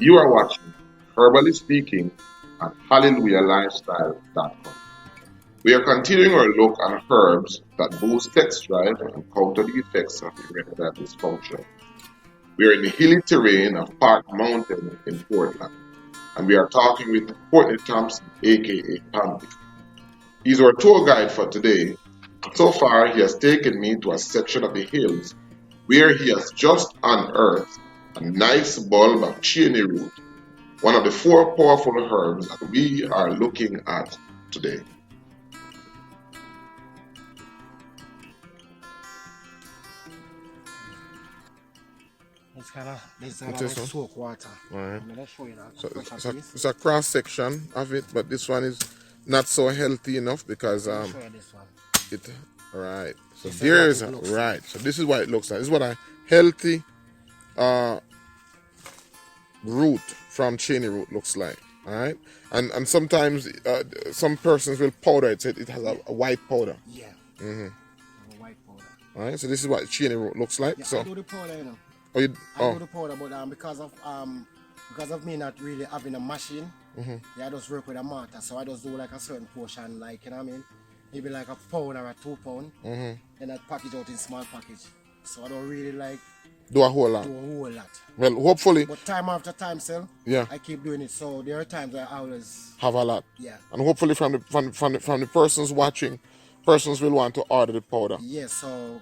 You are watching Herbally Speaking at HallelujahLifestyle.com. We are continuing our look on herbs that boost sex drive and counter the effects of erectile dysfunction. We are in the hilly terrain of Park Mountain in Portland, and we are talking with Courtney Thompson, aka Pampi. He's our tour guide for today. So far, he has taken me to a section of the hills where he has just unearthed a nice bulb of cheney root, one of the four powerful herbs that we are looking at today. This It like is one. soak water. Alright. I'm gonna show you that. So Fresh it's a cross section of it, but this one is not so healthy enough because Let me show you this one. it right. So This is what there's it looks right. So this is what it looks like. This is what a healthy uh root from cheney root looks like. Alright. And sometimes some persons will powder it. So it has a white powder. Yeah. Mm-hmm. A white powder. Alright. So this is what cheney root looks like. Yeah, So I do the powder, you know. oh, you, I do the powder, but because of me not really having a machine, yeah, I just work with a mortar. So I just do like a certain portion, like you know what I mean? Maybe like a pound or a 2 pound. And I package out in small package. So I don't really like do a whole lot. do a whole lot. Well, hopefully, But time after time, still, yeah, I keep doing it. So there are times where I always, have a lot. yeah. And hopefully from the persons watching, persons will want to order the powder. Yeah, so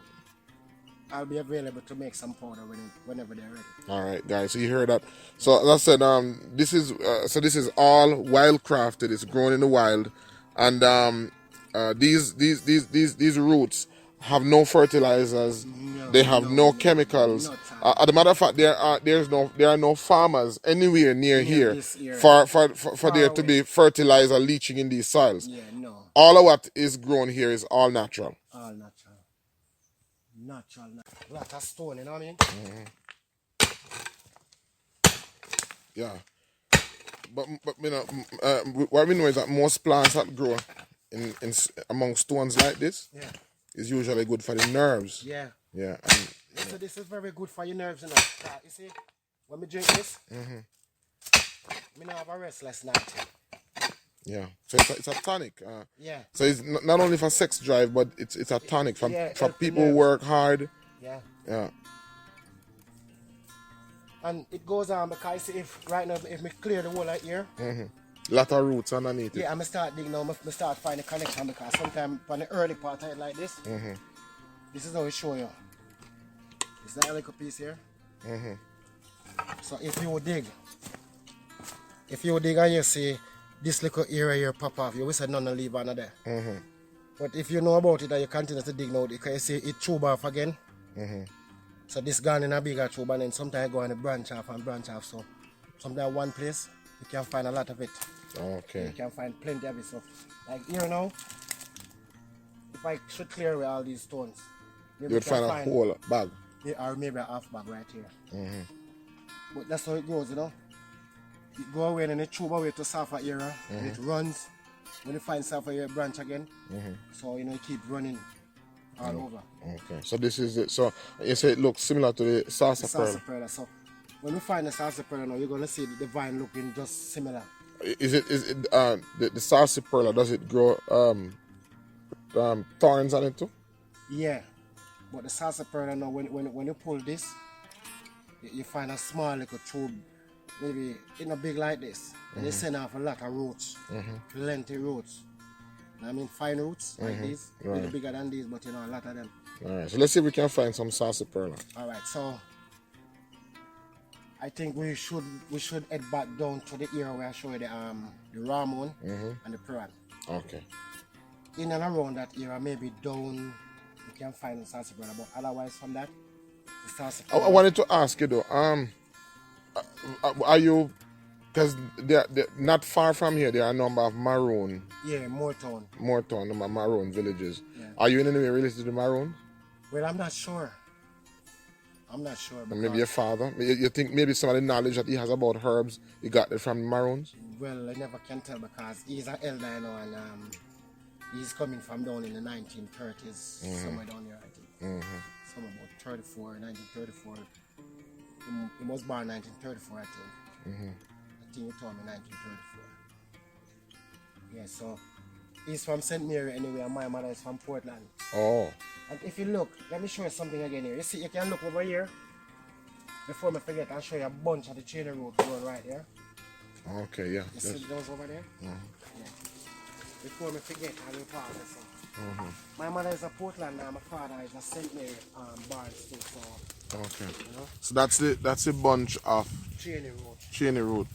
I'll be available to make some powder whenever they're ready. All right, guys. So you heard that. So as I said, this is all wild crafted. It's grown in the wild, and these roots have no fertilizers. They have no chemicals. not As a matter of fact, there are no farmers anywhere near here this area. for there to away. be fertilizer leaching in these soils. Yeah, no, All of what is grown here is all natural. all natural. Natural. Lot of stone, you know what I mean? Yeah. But you know, what we know is that most plants that grow in among stones like this Yeah. is usually good for the nerves. Yeah. Yeah. And, So this is very good for your nerves, you know. You see, when we drink this, me not have a restless night. yeah. So it's a tonic. Yeah. So it's not only for sex drive, but it's a tonic for Yeah, for help the people who nerves. work hard. Yeah. Yeah. And it goes on because see, if right now if me clear the whole of here, Lot of roots underneath it. yeah, I'm start digging now, I start finding connection because sometimes on the early part of it like this, this is how it show you. It's that little piece here. So if you dig and you see this little area here pop off, you will say none leave under there. But if you know about it and you continue to dig now, you can see it tube off again. So this gone in a bigger tube and then sometimes go on a branch off and branch off. So sometimes one place you can find a lot of it. You Okay. can find plenty of it. So like here now, if I should clear away all these stones, maybe You would you can find a whole bag. or maybe a half bag right here. But that's how it goes, you know. It go away and then it tube away to sulfur area and it runs. When you find sulfur area branch again, so you know it keep running all over. Okay. So this is it. So you say it looks similar to the sarsaparilla. Sarsaparilla. So when you find the sarsaparilla now, you're gonna see the vine looking just similar. Is it the sarsaparilla? Does it grow thorns on it too? Yeah. But the sarsaparilla now, when you pull this, you find a small little tube, maybe in a big like this. And they send off a lot of roots, plenty roots. I mean fine roots like these, a little bigger than these, but you know a lot of them. All right. So let's see if we can find some sarsaparilla. All right, so I think we should head back down to the area where I show you the Rahman and the Piran. Okay. In and around that area, maybe down, you can find the sarsaparilla, but otherwise from that, the sarsaparilla. I wanted to ask you though. Are you? Because they're not far from here. There are a number of maroon, Yeah, Moortown. number of maroon villages. Yeah. Are you in any way related to the maroon? Well, I'm not sure. Maybe your father. You think maybe some of the knowledge that he has about herbs, he got it from the maroons? Well, I never can tell because he's an elder, you know, and he's coming from down in the 1930s, somewhere down there, I think. Somewhere about 1934. He was born 1934, I think. I think you told me 1934. Yeah, so he's from St. Mary anyway, and my mother is from Portland. Oh. And if you look, let me show you something again here. You see, you can look over here. Before I forget, I'll show you a bunch of the chain root going right there. Okay, yeah. You see those over there? Yeah. Before I forget, I will pass this on. My mother is a Portland and my father is a St. Mary Barnes too, so. Okay. You know? So that's a bunch of Chainy root. root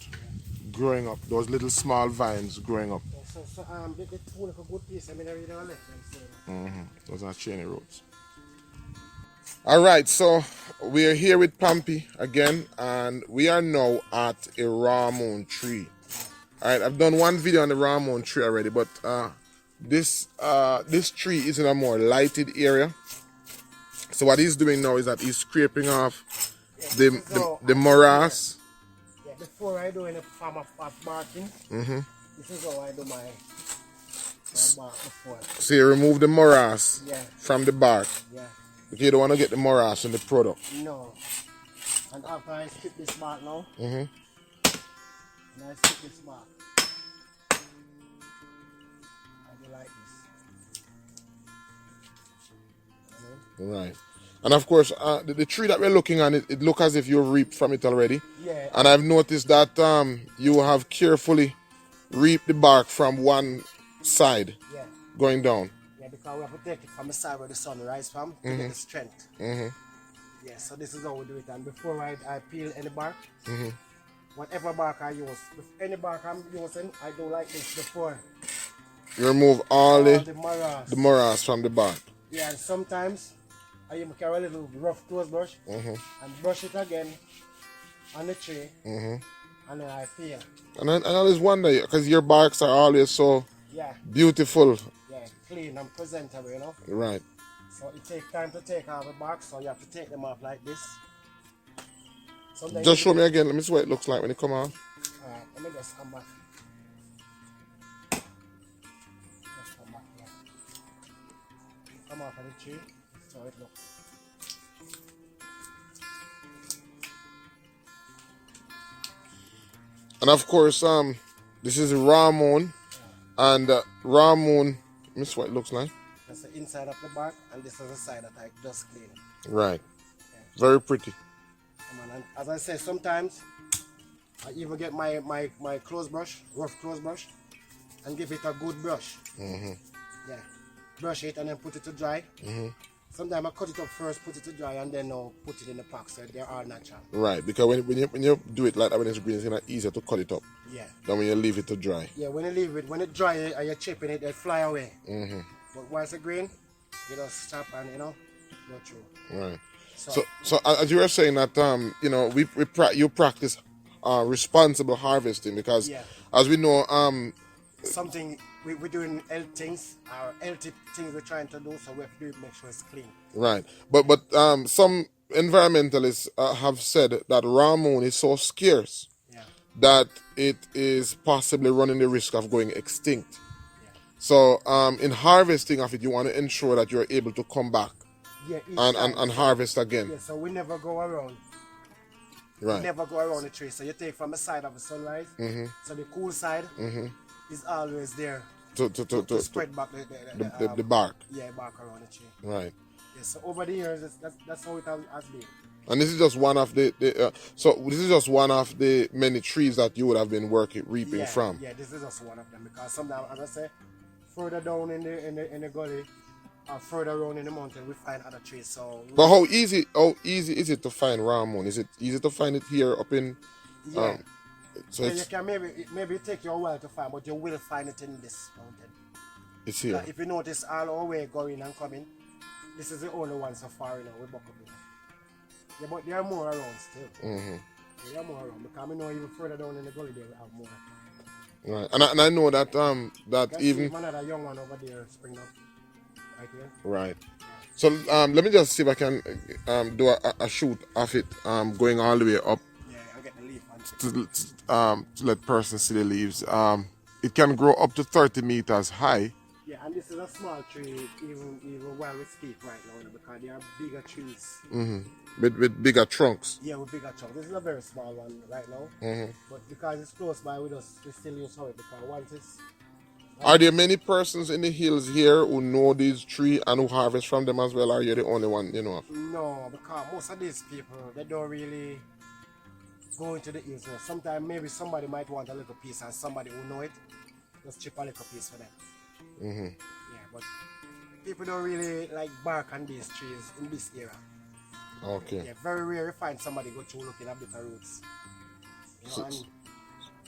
growing up. Those little small vines growing up. Yeah, so the two look a good piece. I mean, I really don't left them. So. Those are chainy roots. All right, so we are here with Pampy again, and we are now at a Rahman tree. All right, I've done one video on the Rahman tree already, but this tree is in a more lighted area. So what he's doing now is that he's scraping off the morass. Yeah, before I do any form of barking, this is how I do my bark before. So you remove the morass from the bark. Yeah. Okay, you don't want to get the morass in the product. No. And after I strip this bark now, Mm-hmm. and I strip this bark, I do like this. Right. And of course, the tree that we're looking at, it looks as if you've reaped from it already. Yeah. And I've noticed that you have carefully reaped the bark from one side going down. Yeah, because we have to take it from the side where the sun rises from to get the strength. Yeah, so this is how we do it. And before I peel any bark, whatever bark I use, with any bark I'm using, I do like this before. You remove all the morass from the bark. Yeah, and sometimes I even carry a little rough toothbrush and brush it again on the tree, and then I peel. And I always wonder, because your barks are always so beautiful. Yeah, clean and presentable, you know. Right. So it takes time to take off the bark, so you have to take them off like this. Just show me again. Let me see what it looks like when it come off. Alright, let me just come back. Just come back here. Come off of the tree. So it looks. And of course, this is Rahman, and Rahman. Let me see what it looks like. That's the inside of the bark, and this is the side that I just cleaned. Right. Yeah. Very pretty. And as I say, sometimes I even get my clothes brush, rough clothes brush, and give it a good brush. Yeah. Brush it and then put it to dry. Sometimes I cut it up first, put it to dry, and then put it in the pack, so they're all natural. Right, because when you do it like that, when it's green, it's kind of easier to cut it up. Yeah. Than when you leave it to dry. Yeah, when you leave it, when it dry and you're chipping it, they fly away. But once it's green, you just stop and, you know, go through. Right. So as you were saying that, you know, you practice responsible harvesting because, as we know, something we're doing health things, our healthy things we're trying to do, so we have to make sure it's clean. Right. But some environmentalists have said that Rahman is so scarce that it is possibly running the risk of going extinct. So in harvesting of it, you want to ensure that you're able to come back and harvest again. Yeah, so we never go around. Right. We never go around the tree. So you take from the side of the sunrise. So the cool side is always there to spread back the bark. Yeah, bark around the tree. Right. Yeah, so over the years, that's how it has been. And this is just one of this is just one of the many trees that you would have been reaping from. Yeah, this is just one of them because sometimes, as I say, further down in the gully or further around in the mountain, we find other trees. So. But how easy is it to find Rahman? Is it easy to find it here up in? Yeah. So you can maybe it take you a while to find, but you will find it in this mountain. It's here. If you notice all our way going and coming, this is the only one so far, you know, we buck up here. Yeah, but there are more around still. There are more around because I know even further down in the gully there we have more. Right, and I know that even another young one over there spring up right here. Right. So let me just see if I can do a shoot of it going all the way up. Yeah, I'll get the leaf to let persons see the leaves. It can grow up to 30 meters high. Yeah, and this is a small tree, even while we speak right now, because there are bigger trees. With bigger trunks. Yeah, with bigger trunks. This is a very small one right now, but because it's close by with us, we still use it because once it's... Are there many persons in the hills here who know these trees and who harvest from them as well, or are you the only one you know of? No, because most of these people, they don't really go into the hills. Sometimes maybe somebody might want a little piece and somebody who know it, just chip a little piece for them. Yeah, but people don't really like bark on these trees in this era. Okay. Yeah, very rare you find somebody go through looking at bitter roots. You know, and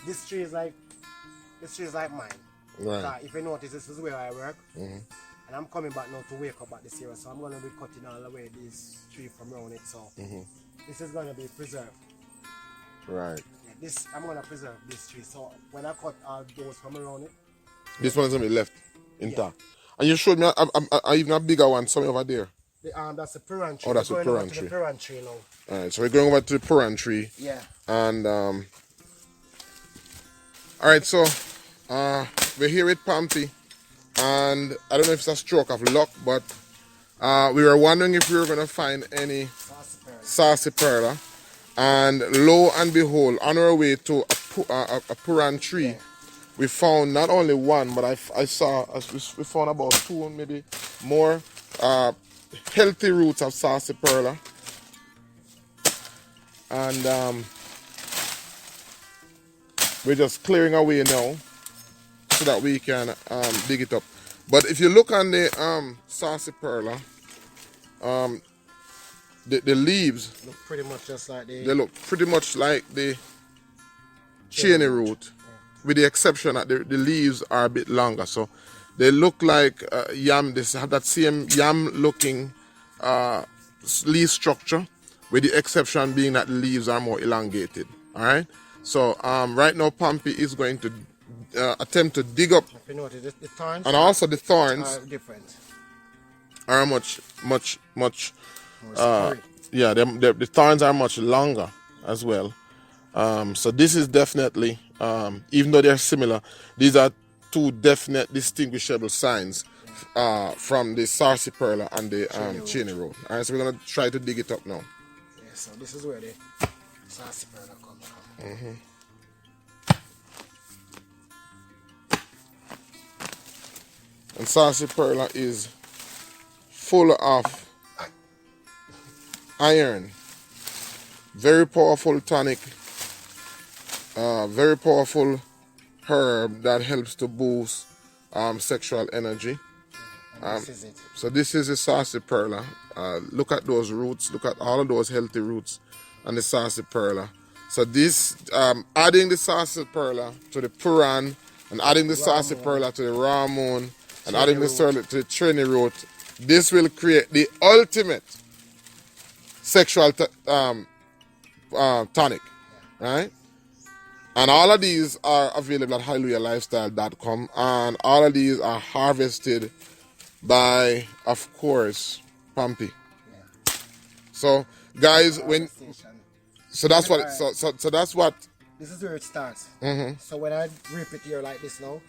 this tree is like mine. Right. If you notice, this is where I work, and I'm coming back now to wake up at this area, so I'm going to be cutting all away this tree from around it. So this is going to be preserved. Right. Yeah, I'm going to preserve this tree. So when I cut all those from around it, this one is going to be left intact. And you showed me even a bigger one, somewhere over there. That's a Puran tree. Oh, that's we're a going Puran over to tree. the Puran tree now. All right, so we're going over to the Puran tree. Yeah. And all right, so we're here with Pampy, and I don't know if it's a stroke of luck, but we were wondering if we were going to find any Sarsaparilla, and lo and behold, on our way to a Puran tree, we found not only one, but we found about two, maybe more healthy roots of Sarsaparilla, and we're just clearing away now so that we can dig it up. But if you look on the Sarsaparilla, the leaves look pretty much just like they look pretty much like the cheney root, with the exception that the leaves are a bit longer. So they look like yam. They have that same yam looking leaf structure, with the exception being that the leaves are more elongated. All right. So right now Pampy is going to attempt to dig up. If you notice, the thorns, and also the thorns are different. Are much More yeah, the thorns are much longer as well. So this is definitely, even though they're similar, these are two definite distinguishable signs from the Sarsaparilla and the cheney root. All right, so we're gonna try to dig it up now. Yeah, so this is where the Sarsaparilla comes from. And Sarsaparilla is full of iron, very powerful tonic, very powerful herb that helps to boost sexual energy. This is it. So this is the Sarsaparilla. Look at those roots. Look at all of those healthy roots and the Sarsaparilla. So this, adding the Sarsaparilla to the Puran, and adding the Sarsaparilla to the Rahman, and adding the to the cheney root, this will create the ultimate sexual tonic, right? And all of these are available at HallelujahLifestyle.com, and all of these are harvested by, of course, Pampy. Yeah. So, guys, so that's what. So that's what. This is where it starts. So when I rip it here like this now,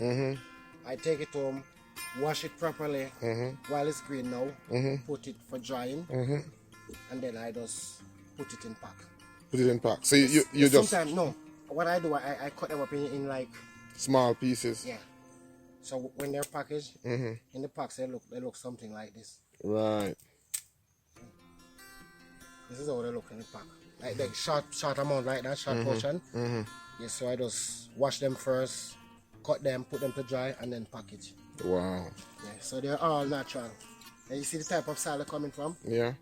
I take it home, wash it properly while it's green now, put it for drying, and then I just put it in pack. Put it in pack. So you just. Sometimes no. What I do, I cut them up in like small pieces. Yeah. So when they're packaged in the packs, they look something like this. Right. This is how they look in the pack. Like short amount like that, short portion. Yeah. So I just wash them first, cut them, put them to dry, and then package. Wow. Yeah. So they're all natural. And you see the type of soil they're coming from? Yeah.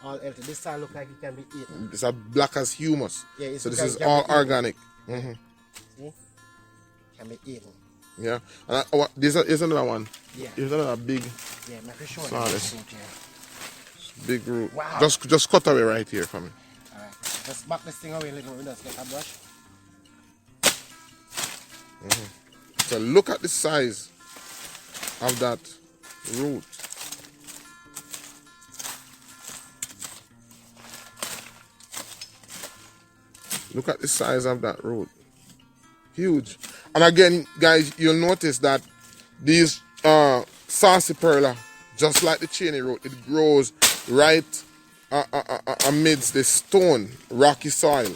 All healthy. This soil look like it can be eaten. It's a black as humus. Yeah. So this is all organic. See? Can be eaten. Yeah. And here's another one. Yeah. Here's another big. Yeah, make sure this root here. Big root. Wow. Just cut away right here for me. Alright. Just back this thing away a little bit. Just get a brush. So look at the size of that root. Look at the size of that root. Huge. And again, guys, you'll notice that these sarsaparilla, just like the cheney root, it grows right amidst the stone, rocky soil.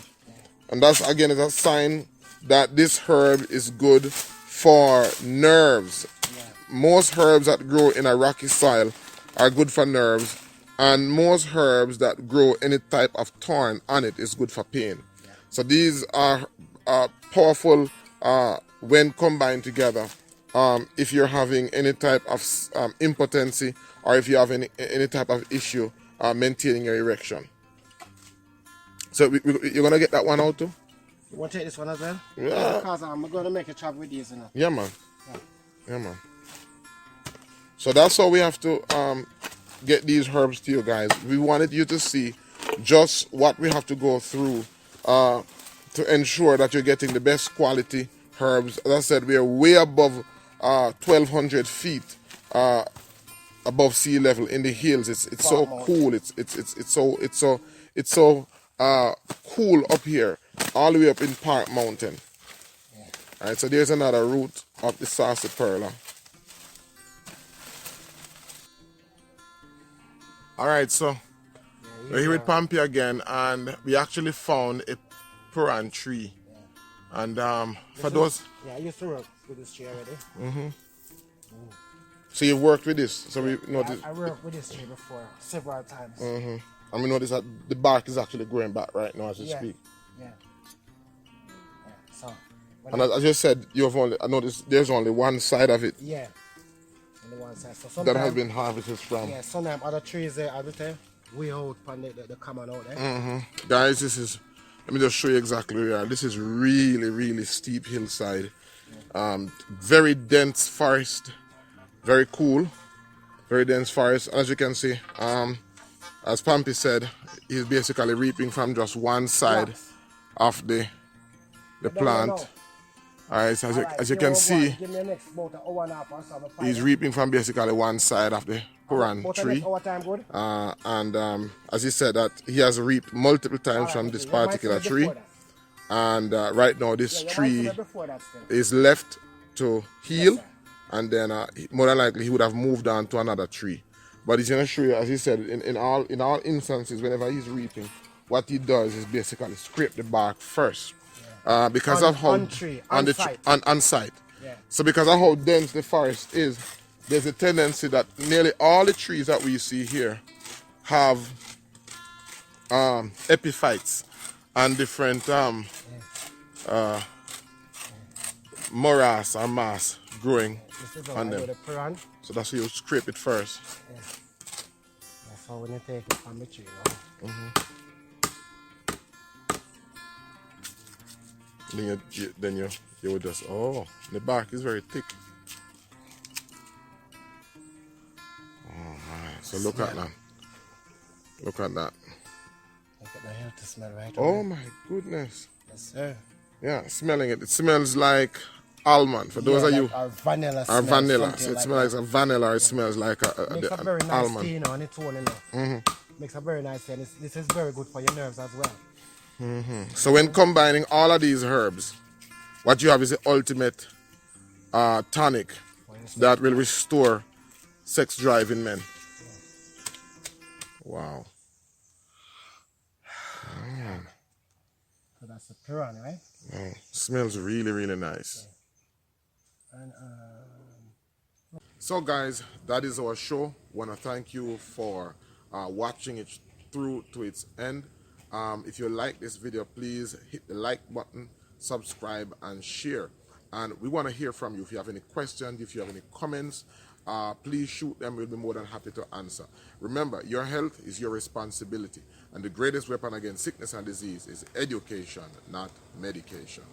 And that's again is a sign that this herb is good for nerves. Most herbs that grow in a rocky soil are good for nerves, and most herbs that grow any type of thorn on it is good for pain. So these are powerful when combined together. If you're having any type of impotency, or if you have any type of issue maintaining your erection. So you're gonna get that one out too? You want to take this one as well? Yeah. Because I'm going to make a chop with these, you know. Yeah, man. Yeah, man. So that's how we have to get these herbs to you guys. We wanted you to see just what we have to go through to ensure that you're getting the best quality herbs. As I said, we are way above 1,200 feet above sea level in the hills. It's so cool. It's so cool up here, all the way up in Park Mountain. All right, so there's another root of the sarsaparilla. All right, so we're here with Pampy again, and we actually found a puran tree. And for those... Yeah, I used to work with this tree already. So you've worked with this? So we noticed... I worked with this tree before, several times. And we notice that the bark is actually growing back right now as we speak. Yeah. So... And as you said, I noticed there's only one side of it. Yeah. On the one side. So that has been harvested from. Yeah, sometimes other trees there, other time, way out on the common out there. Guys, this is, let me just show you exactly where we are. This is really, really steep hillside. Very dense forest. Very cool. Very dense forest. As you can see, as Pampy said, he's basically reaping from just one side of the plant. Alright, so as you can see, he's reaping from basically one side of the puran tree. And as he said, that he has reaped multiple times from this particular tree. And right now this tree is left to heal, and then more than likely he would have moved on to another tree. But he's going to show you, as he said, in all instances, whenever he's reaping, what he does is basically scrape the bark first. Because of how on site. Yeah. So because of how dense the forest is, there's a tendency that nearly all the trees that we see here have epiphytes and different morass or mass growing on them. So that's why you scrape it first. Yeah. That's how when you take it from the tree. You know? Then you would just, the bark is very thick. Oh my, so look at that. Look at that. Look at the healthy smell right Oh my goodness. Yes, sir. Yeah, smelling it. It smells like almond. For those of you, our vanilla. Our vanilla. So it smells like a vanilla, or it smells like makes a very nice almond. tea, you know, on its own, you know. Makes a very nice tea, and this is very good for your nerves as well. So when combining all of these herbs, what you have is the ultimate tonic that will restore sex drive in men. Wow. So that's the puran, right? Oh, smells really, really nice. Yeah. And, so guys, that is our show. Want to thank you for watching it through to its end. If you like this video, please hit the like button, subscribe, and share. And we want to hear from you. If you have any questions, if you have any comments, please shoot them. We'll be more than happy to answer. Remember, your health is your responsibility. And the greatest weapon against sickness and disease is education, not medication.